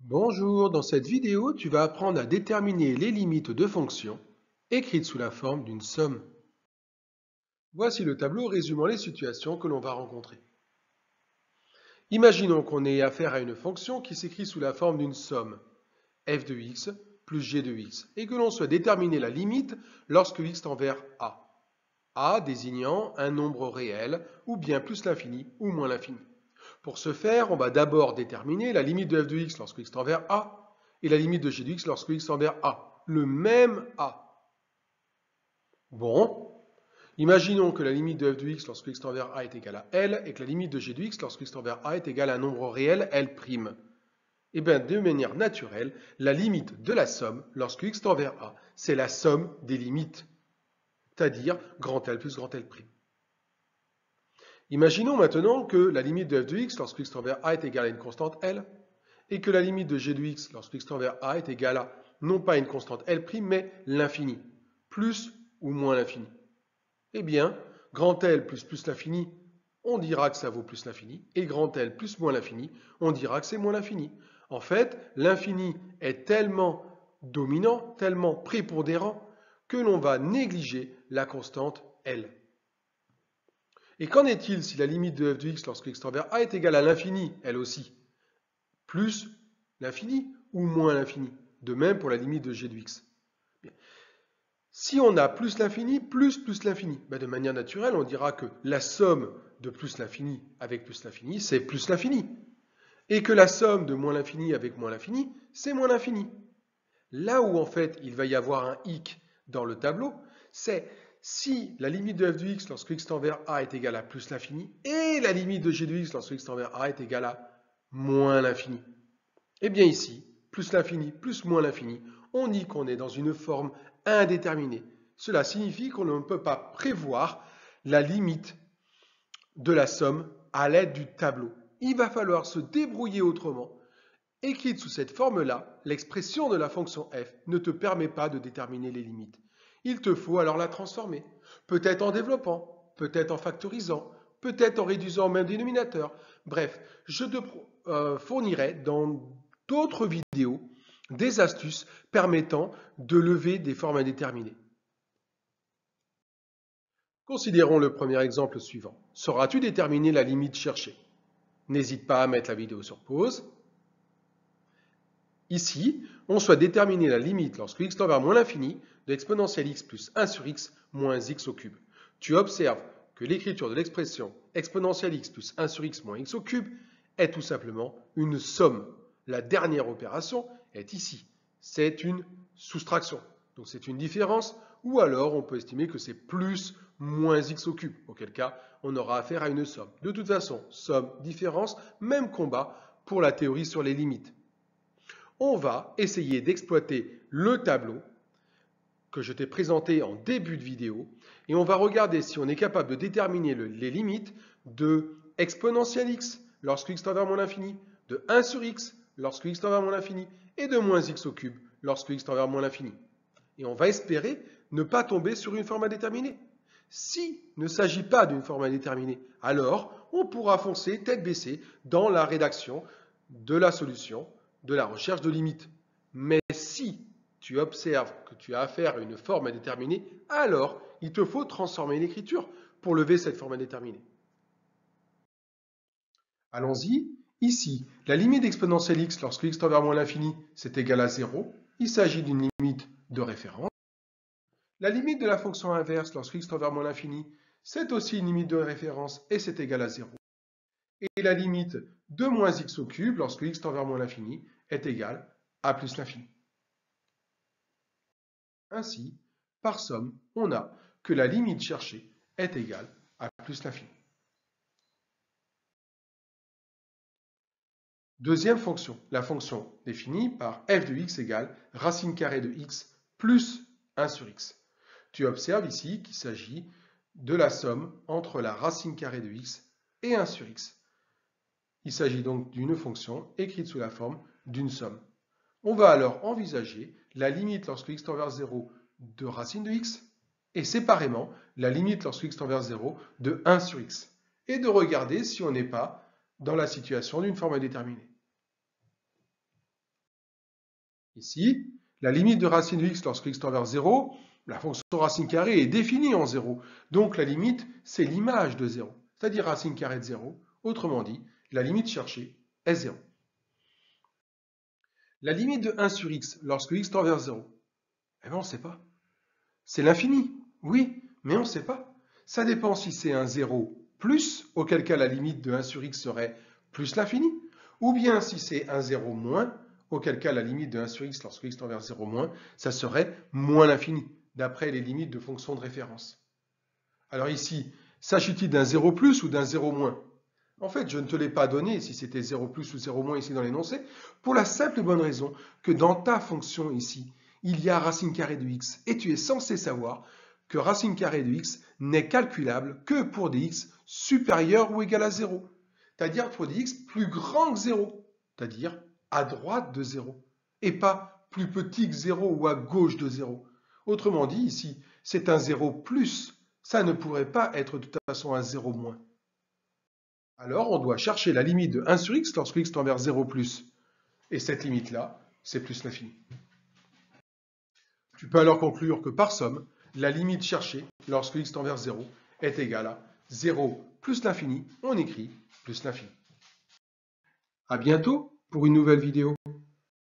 Bonjour, dans cette vidéo, tu vas apprendre à déterminer les limites de fonctions écrites sous la forme d'une somme. Voici le tableau résumant les situations que l'on va rencontrer. Imaginons qu'on ait affaire à une fonction qui s'écrit sous la forme d'une somme f de x plus g de x et que l'on souhaite déterminer la limite lorsque x tend vers a désignant un nombre réel ou bien plus l'infini ou moins l'infini. Pour ce faire, on va d'abord déterminer la limite de f de x lorsque x tend vers a et la limite de g de x lorsque x tend vers a. Le même a. Bon, imaginons que la limite de f de x lorsque x tend vers a est égale à L et que la limite de g de x lorsque x tend vers a est égale à un nombre réel L'. Et bien, de manière naturelle, la limite de la somme lorsque x tend vers a, c'est la somme des limites, c'est-à-dire grand L plus grand L'. Imaginons maintenant que la limite de f de x lorsque x tend vers a est égale à une constante L et que la limite de g de x lorsque x tend vers a est égale à non pas une constante L', mais l'infini, plus ou moins l'infini. Eh bien, grand L plus plus l'infini, on dira que ça vaut plus l'infini, et grand L plus moins l'infini, on dira que c'est moins l'infini. En fait, l'infini est tellement dominant, tellement prépondérant, que l'on va négliger la constante L. Et qu'en est-il si la limite de f de x lorsque x tend vers a est égale à l'infini, elle aussi? Plus l'infini ou moins l'infini? De même pour la limite de g de x. Bien. Si on a plus l'infini, plus l'infini, de manière naturelle, on dira que la somme de plus l'infini avec plus l'infini, c'est plus l'infini. Et que la somme de moins l'infini avec moins l'infini, c'est moins l'infini. Là où en fait il va y avoir un hic dans le tableau, c'est si la limite de f de x lorsque x tend vers a est égale à plus l'infini et la limite de g de x lorsque x tend vers a est égale à moins l'infini. Et bien ici, plus l'infini plus moins l'infini, on dit qu'on est dans une forme indéterminée. Cela signifie qu'on ne peut pas prévoir la limite de la somme à l'aide du tableau. Il va falloir se débrouiller autrement. Écrite sous cette forme-là, l'expression de la fonction f ne te permet pas de déterminer les limites. Il te faut alors la transformer, peut-être en développant, peut-être en factorisant, peut-être en réduisant au même dénominateur. Bref, je te fournirai dans d'autres vidéos des astuces permettant de lever des formes indéterminées. Considérons le premier exemple suivant. Sauras-tu déterminer la limite cherchée? N'hésite pas à mettre la vidéo sur pause. Ici, on souhaite déterminer la limite lorsque x tend vers moins l'infini de l'exponentielle x plus 1 sur x moins x au cube. Tu observes que l'écriture de l'expression exponentielle x plus 1 sur x moins x au cube est tout simplement une somme. La dernière opération est ici. C'est une soustraction. Donc c'est une différence, ou alors on peut estimer que c'est plus moins x au cube, auquel cas on aura affaire à une somme. De toute façon, somme, différence, même combat pour la théorie sur les limites. On va essayer d'exploiter le tableau que je t'ai présenté en début de vidéo et on va regarder si on est capable de déterminer les limites de exponentielle x lorsque x tend vers moins l'infini, de 1 sur x lorsque x tend vers moins l'infini et de moins x au cube lorsque x tend vers moins l'infini. Et on va espérer ne pas tomber sur une forme indéterminée. S'il ne s'agit pas d'une forme indéterminée, alors on pourra foncer tête baissée dans la rédaction de la solution de la recherche de limites. Mais si tu observes que tu as affaire à une forme indéterminée, alors il te faut transformer l'écriture pour lever cette forme indéterminée. Allons-y. Ici, la limite exponentielle x lorsque x tend vers moins l'infini, c'est égal à 0. Il s'agit d'une limite de référence. La limite de la fonction inverse lorsque x tend vers moins l'infini, c'est aussi une limite de référence et c'est égal à 0. Et la limite de moins x au cube lorsque x tend vers moins l'infini est égale à plus l'infini. Ainsi, par somme, on a que la limite cherchée est égale à plus l'infini. Deuxième fonction, la fonction définie par f de x égale racine carrée de x plus 1 sur x. Tu observes ici qu'il s'agit de la somme entre la racine carrée de x et 1 sur x. Il s'agit donc d'une fonction écrite sous la forme d'une somme. On va alors envisager la limite lorsque x tend vers 0 de racine de x et séparément la limite lorsque x tend vers 0 de 1 sur x et de regarder si on n'est pas dans la situation d'une forme indéterminée. Ici, la limite de racine de x lorsque x tend vers 0, la fonction racine carrée est définie en 0. Donc la limite, c'est l'image de 0, c'est-à-dire racine carrée de 0. Autrement dit, la limite cherchée est 0. La limite de 1 sur x lorsque x tend vers 0, eh bien on ne sait pas. C'est l'infini, oui, mais on ne sait pas. Ça dépend si c'est un 0 plus, auquel cas la limite de 1 sur x serait plus l'infini, ou bien si c'est un 0 moins, auquel cas la limite de 1 sur x lorsque x tend vers 0 moins, ça serait moins l'infini, d'après les limites de fonction de référence. Alors ici, s'agit-il d'un 0 plus ou d'un 0 moins? En fait, je ne te l'ai pas donné si c'était 0 plus ou 0 moins ici dans l'énoncé, pour la simple et bonne raison que dans ta fonction ici, il y a racine carrée de x, et tu es censé savoir que racine carrée de x n'est calculable que pour des x supérieurs ou égal à 0, c'est-à-dire pour des x plus grands que 0, c'est-à-dire à droite de 0, et pas plus petit que 0 ou à gauche de 0. Autrement dit, ici, c'est un 0 plus, ça ne pourrait pas être de toute façon un 0 moins. Alors, on doit chercher la limite de 1 sur x lorsque x tend vers 0 plus. Et cette limite-là, c'est plus l'infini. Tu peux alors conclure que par somme, la limite cherchée lorsque x tend vers 0 est égale à 0 plus l'infini, on écrit plus l'infini. À bientôt pour une nouvelle vidéo.